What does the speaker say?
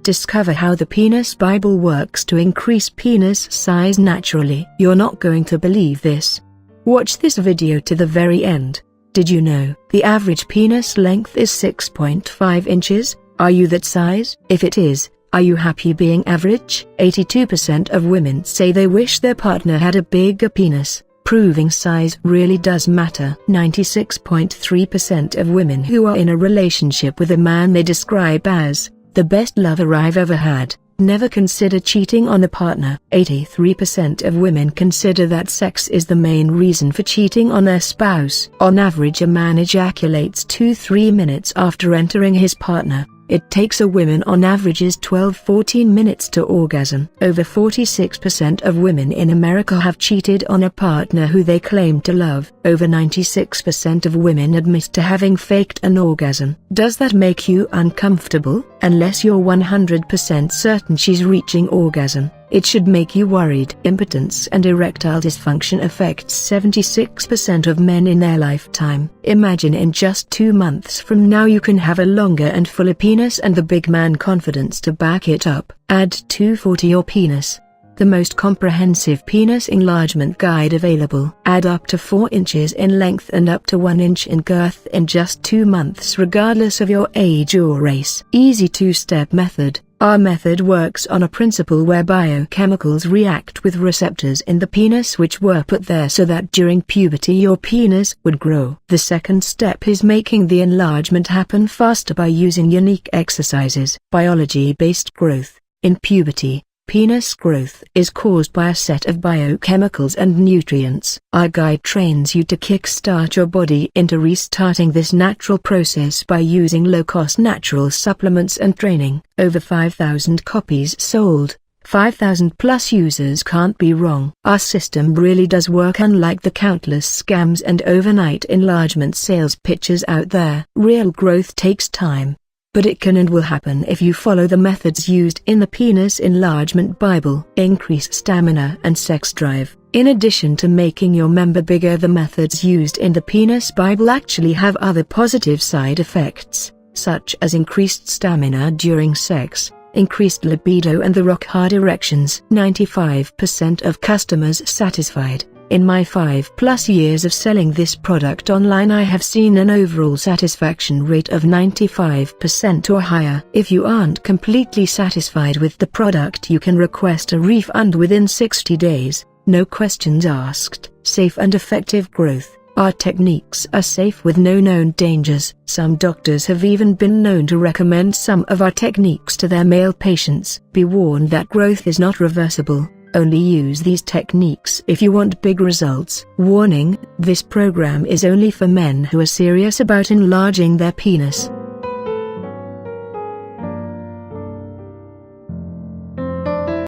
Discover how the Penis Bible works to increase penis size naturally. You're not going to believe this. Watch this video to the very end. Did you know the average penis length is 6.5 inches? Are you that size? If it is, are you happy being average? 82% of women say they wish their partner had a bigger penis, proving size really does matter. 96.3% of women who are in a relationship with a man they describe as the best lover I've ever had never consider cheating on a partner. 83% of women consider that sex is the main reason for cheating on their spouse. On average, a man ejaculates 2-3 minutes after entering his partner. It takes a woman on average 12-14 minutes to orgasm. Over 46% of women in America have cheated on a partner who they claim to love. Over 96% of women admit to having faked an orgasm. Does that make you uncomfortable? Unless you're 100% certain she's reaching orgasm, it should make you worried. Impotence and erectile dysfunction affects 76% of men in their lifetime. Imagine in just 2 months from now you can have a longer and fuller penis and the big man confidence to back it up. Add 240 to your penis. The most comprehensive penis enlargement guide available. Add up to 4 inches in length and up to 1 inch in girth in just 2 months regardless of your age or race. Easy 2-step method. Our method works on a principle where biochemicals react with receptors in the penis which were put there so that during puberty your penis would grow. The second step is making the enlargement happen faster by using unique exercises. Biology-based growth. In puberty, penis growth is caused by a set of biochemicals and nutrients. Our guide trains you to kickstart your body into restarting this natural process by using low-cost natural supplements and training. Over 5,000 copies sold. 5,000 plus users can't be wrong. Our system really does work, unlike the countless scams and overnight enlargement sales pitches out there. Real growth takes time, but it can and will happen if you follow the methods used in the Penis Enlargement Bible. Increase stamina and sex drive. In addition to making your member bigger, the methods used in the Penis Bible actually have other positive side effects, such as increased stamina during sex, increased libido and the rock-hard erections. 95% of customers satisfied. In my 5+ years of selling this product online, I have seen an overall satisfaction rate of 95% or higher. If you aren't completely satisfied with the product, you can request a refund within 60 days, no questions asked. Safe and effective growth. Our techniques are safe with no known dangers. Some doctors have even been known to recommend some of our techniques to their male patients. Be warned that growth is not reversible. Only use these techniques if you want big results. Warning: this program is only for men who are serious about enlarging their penis.